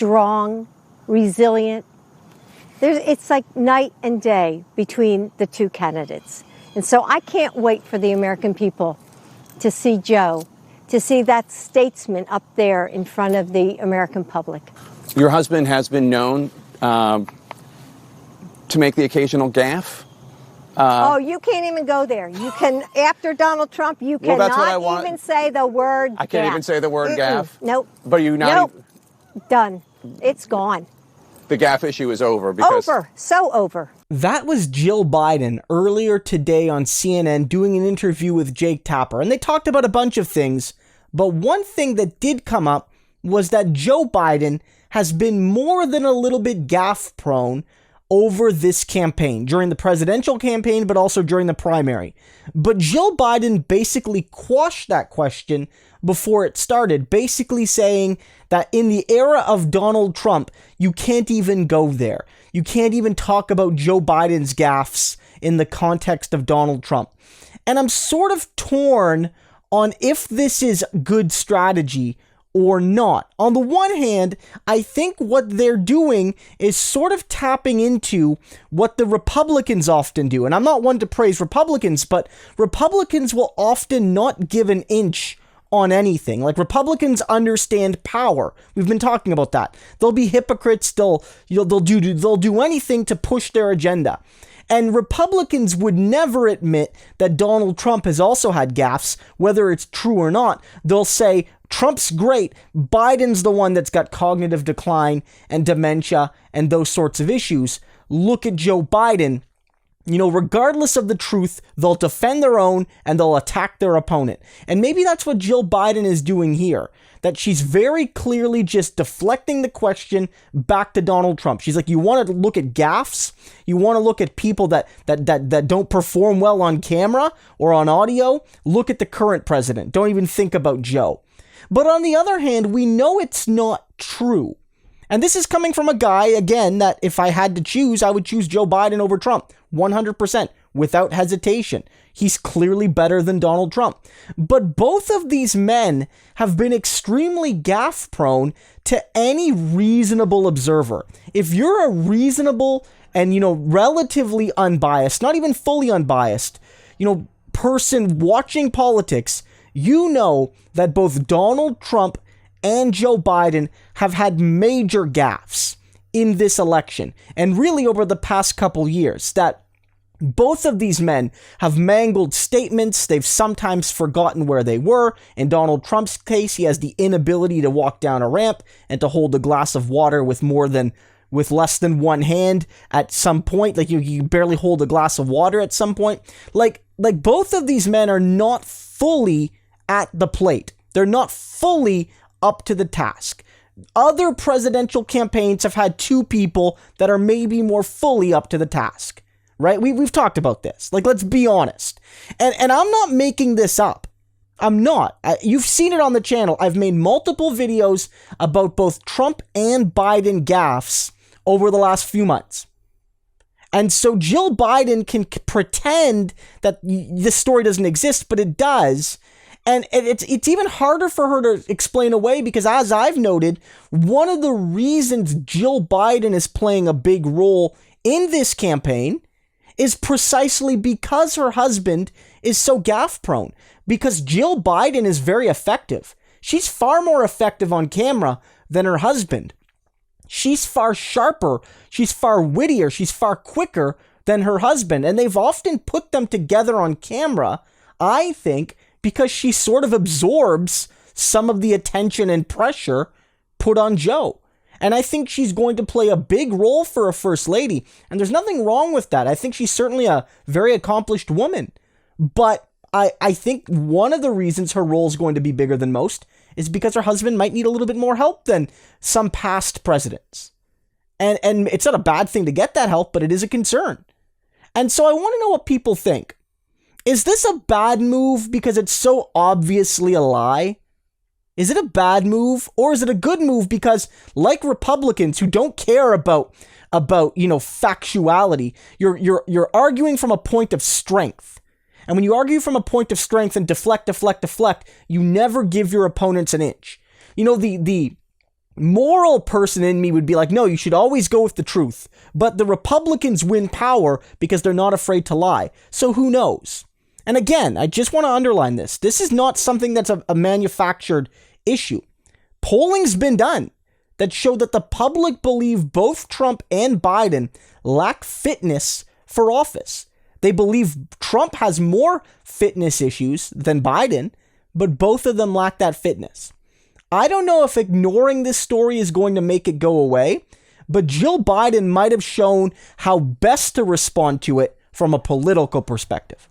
strong, resilient. It's like night and day between the two candidates. And so I can't wait for the American people to see Joe, to see that statesman up there in front of the American public. Your husband has been known to make the occasional gaffe. Oh, you can't even go there. You can, after Donald Trump, you cannot even say the word I can't even say the word gaffe? Nope. But you not Nope. Done. It's gone. The gaffe issue is over. Because over. So over. That was Jill Biden earlier today on CNN doing an interview with Jake Tapper. And they talked about a bunch of things. But one thing that did come up was that Joe Biden has been more than a little bit gaffe prone over this campaign, during the presidential campaign, but also during the primary. But Jill Biden basically quashed that question before it started, basically saying that in the era of Donald Trump, you can't even go there. You can't even talk about Joe Biden's gaffes in the context of Donald Trump. And I'm sort of torn on if this is good strategy or not. On the one hand, I think what they're doing is sort of tapping into what the Republicans often do. And I'm not one to praise Republicans, but Republicans will often not give an inch on anything. Like, Republicans understand power. We've been talking about that. They'll be hypocrites. They'll do anything to push their agenda. And Republicans would never admit that Donald Trump has also had gaffes, whether it's true or not. They'll say, Trump's great, Biden's the one that's got cognitive decline and dementia and those sorts of issues. Look at Joe Biden. You know, regardless of the truth, they'll defend their own and they'll attack their opponent. And maybe that's what Jill Biden is doing here. That she's very clearly just deflecting the question back to Donald Trump. She's like, you want to look at gaffes? You want to look at people that don't perform well on camera or on audio? Look at the current president. Don't even think about Joe. But on the other hand, we know it's not true. And this is coming from a guy, again, that if I had to choose, I would choose Joe Biden over Trump. 100%, without hesitation. He's clearly better than Donald Trump. But both of these men have been extremely gaffe prone to any reasonable observer. If you're a reasonable and, relatively unbiased, not even fully unbiased, person watching politics, you know that both Donald Trump and Joe Biden have had major gaffes in this election, and really over the past couple years, that both of these men have mangled statements. They've sometimes forgotten where they were. In Donald Trump's case, he has the inability to walk down a ramp and to hold a glass of water with less than one hand at some point. Like, you barely hold a glass of water at some point. Like both of these men are not fully at the plate. They're not fully up to the task. Other presidential campaigns have had two people that are maybe more fully up to the task, right? We've talked about this. Like, let's be honest. And I'm not making this up. I'm not. You've seen it on the channel. I've made multiple videos about both Trump and Biden gaffes over the last few months. And so Jill Biden can pretend that this story doesn't exist, but it does. And it's even harder for her to explain away because, as I've noted, one of the reasons Jill Biden is playing a big role in this campaign is precisely because her husband is so gaffe prone. Because Jill Biden is very effective. She's far more effective on camera than her husband. She's far sharper. She's far wittier. She's far quicker than her husband. And they've often put them together on camera, I think, because she sort of absorbs some of the attention and pressure put on Joe. And I think she's going to play a big role for a first lady. And there's nothing wrong with that. I think she's certainly a very accomplished woman. But I think one of the reasons her role is going to be bigger than most is because her husband might need a little bit more help than some past presidents. And it's not a bad thing to get that help, but it is a concern. And so I want to know what people think. Is this a bad move because it's so obviously a lie? Is it a bad move, or is it a good move because, like Republicans who don't care about factuality, you're arguing from a point of strength. And when you argue from a point of strength and deflect, you never give your opponents an inch. The moral person in me would be like, no, you should always go with the truth. But the Republicans win power because they're not afraid to lie. So who knows? And again, I just want to underline this. This is not something that's a manufactured issue. Polling's been done that showed that the public believe both Trump and Biden lack fitness for office. They believe Trump has more fitness issues than Biden, but both of them lack that fitness. I don't know if ignoring this story is going to make it go away, but Jill Biden might have shown how best to respond to it from a political perspective.